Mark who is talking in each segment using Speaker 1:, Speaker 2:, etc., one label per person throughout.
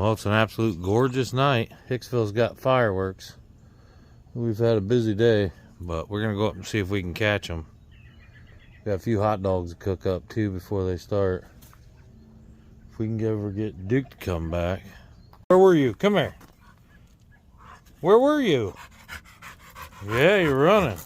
Speaker 1: Well, it's an absolute gorgeous night. Hicksville's got fireworks. We've had a busy day, but we're going to go up and see if we can catch them. Got a few hot dogs to cook up too before they start. If we can ever get Duke to come back. Where were you? Come here. Where were you? Yeah, you're running.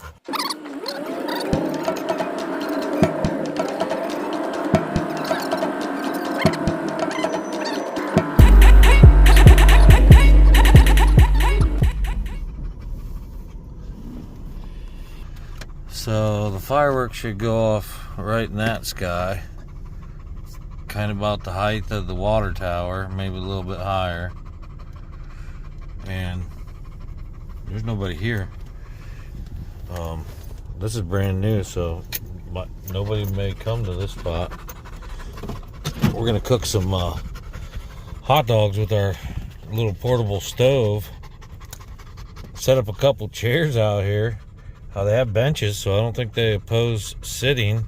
Speaker 1: So the fireworks should go off right in that sky. Kind of about the height of the water tower, maybe a little bit higher. And there's nobody here. This is brand new, so nobody may come to this spot. We're gonna cook some hot dogs with our little portable stove. Set up a couple chairs out here. They have benches, so I don't think they oppose sitting,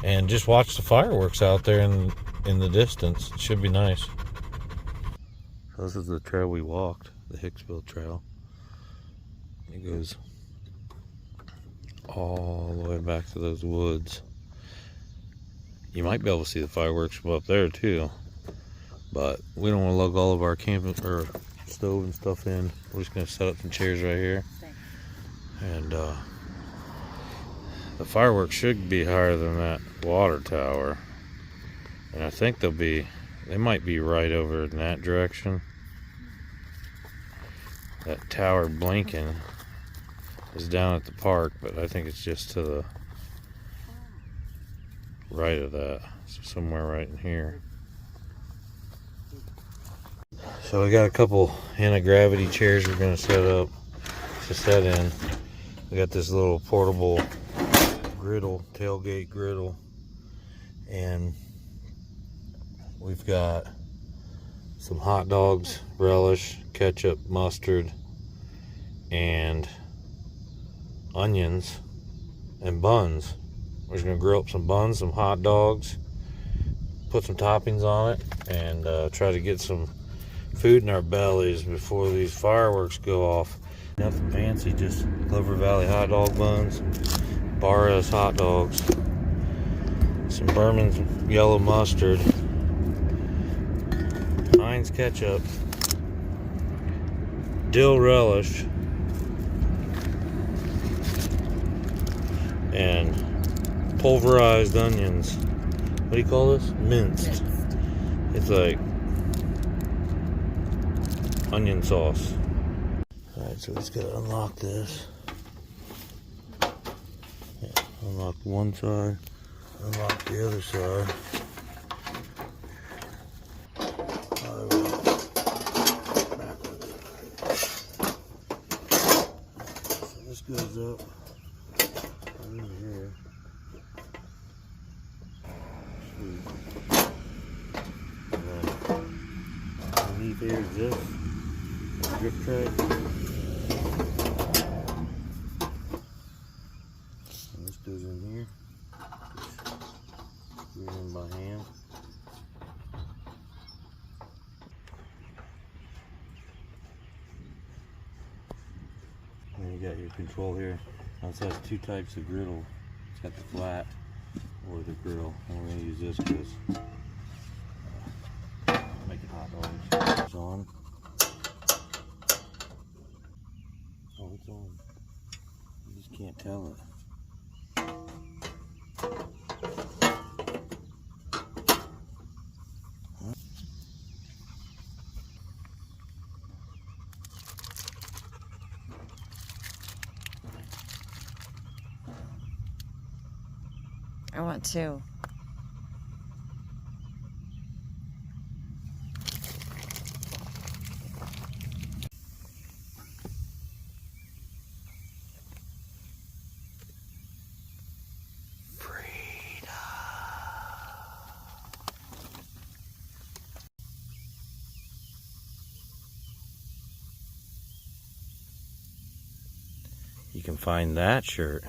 Speaker 1: and just watch the fireworks out there in the distance. It should be nice. So this is the trail we walked, the Hicksville trail. It goes all the way back to those woods. You might be able to see the fireworks from up there too, but we don't want to lug all of our camping or stove and stuff in. We're just going to set up some chairs right here. And the fireworks should be higher than that water tower, and I think they might be right over in that direction. That tower blinking is down at the park, but I think it's just to the right of that, so somewhere right in here. So we got a couple anti-gravity chairs we're going to set up to set in. We got this little portable griddle, tailgate griddle, and we've got some hot dogs, relish, ketchup, mustard, and onions and buns. We're just gonna grill up some buns, some hot dogs, put some toppings on it, and try to get some food in our bellies before these fireworks go off. Nothing fancy, just Clover Valley hot dog buns, Barra's hot dogs, some Berman's yellow mustard, Heinz ketchup, dill relish, and pulverized onions. What do you call this? Minced. It's like onion sauce. Alright, so we just gotta unlock this. Yeah, unlock one side, unlock the other side. Oh, there we go. So this goes up over here. Sweet. And then underneath here is this drip tray. And this goes in here. Screw it in by hand. And you got your control here. Now this has two types of griddle. It's got the flat or the grill. And we're going to use this because making hot dogs. It's on. Oh, it's on. You just can't tell it.
Speaker 2: I want two.
Speaker 1: You can find that shirt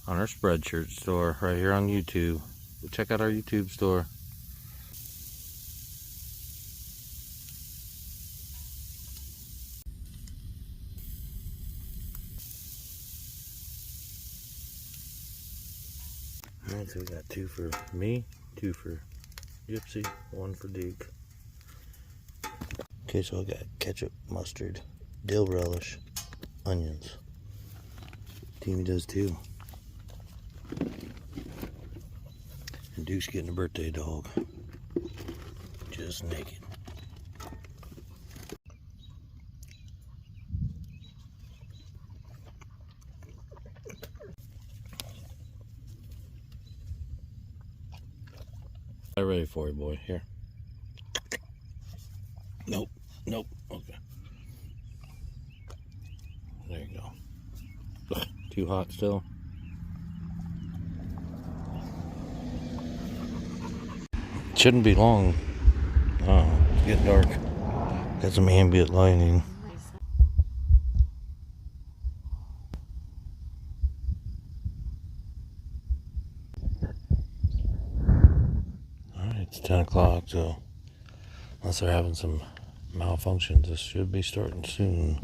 Speaker 1: on our Spreadshirt store right here on YouTube. Go check out our YouTube store. Alright, so we got 2 for me, 2 for Gypsy, 1 for Duke. Okay, so I got ketchup, mustard, dill relish, onions. Timmy does too. And Duke's getting a birthday dog. Just naked. I'm ready for you, boy. Here. Nope. Nope. Okay. There you go. Ugh, too hot still. Shouldn't be long. Oh, it's getting dark. Got some ambient lighting. Alright, it's 10 o'clock, so unless they're having some malfunctions, this should be starting soon.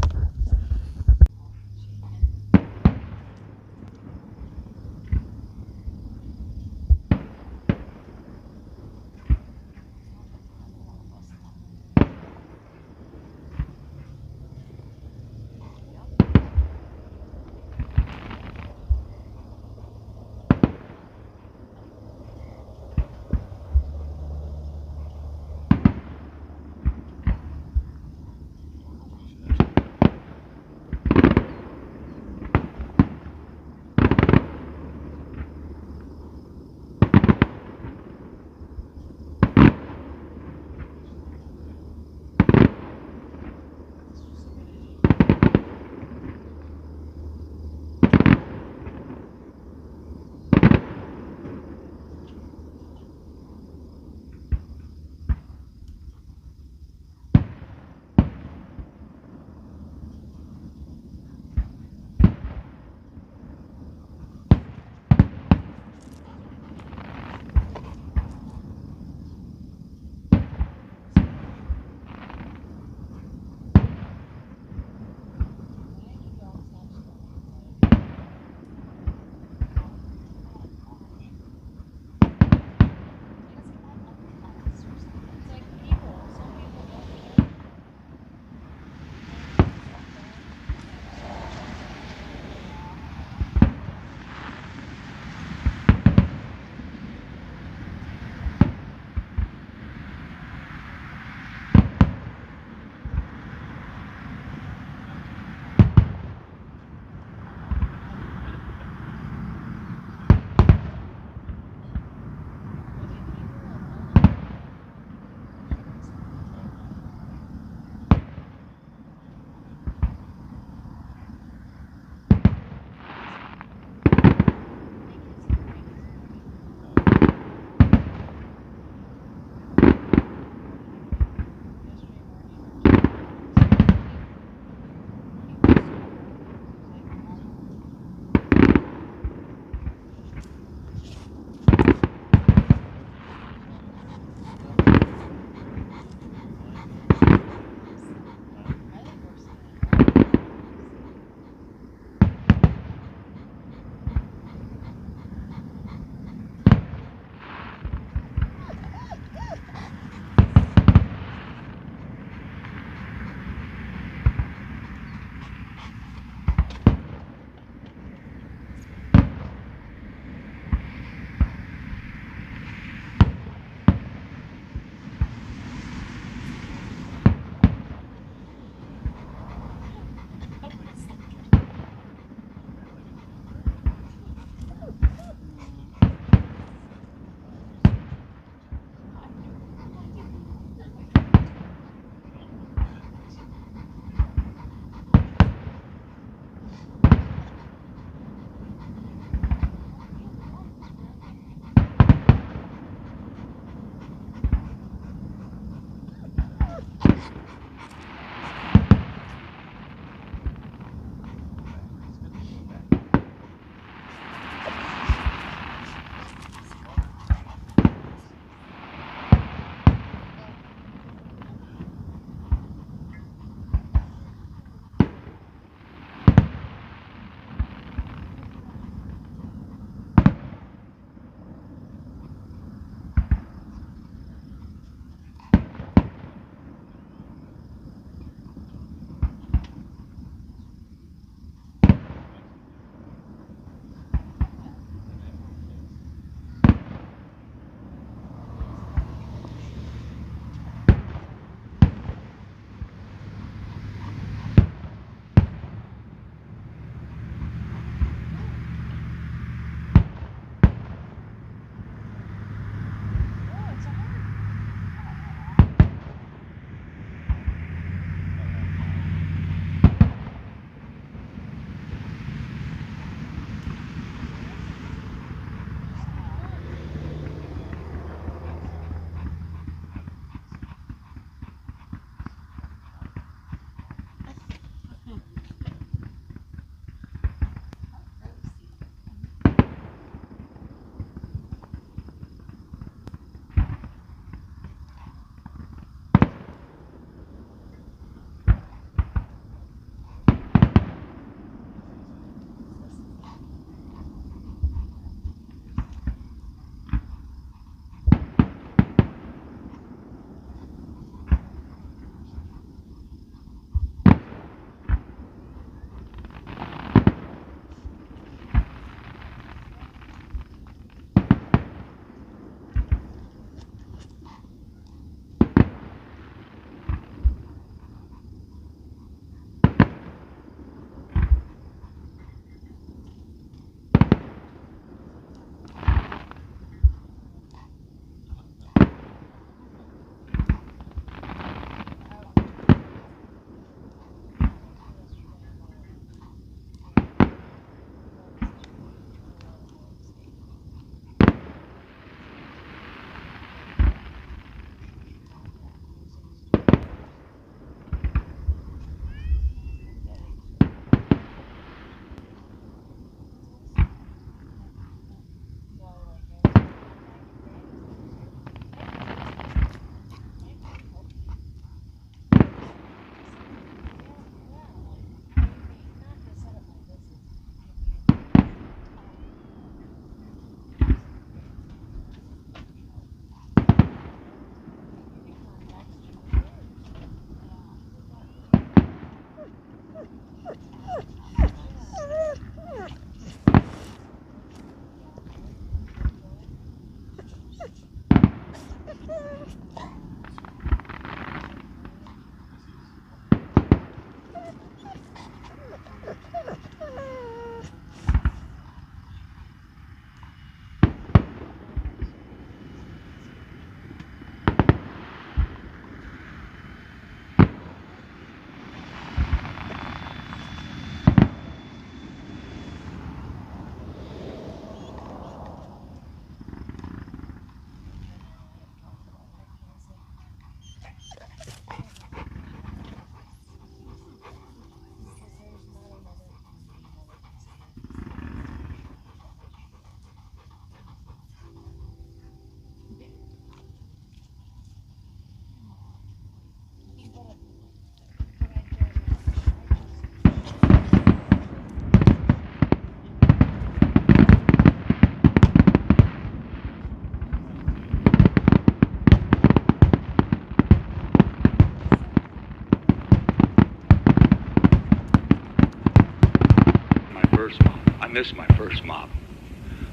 Speaker 3: first mop. I miss my first mop.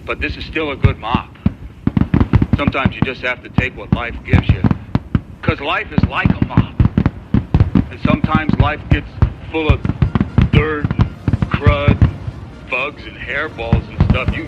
Speaker 3: But this is still a good mop. Sometimes you just have to take what life gives you. Because life is like a mop. And sometimes life gets full of dirt and crud, and bugs and hairballs and stuff. You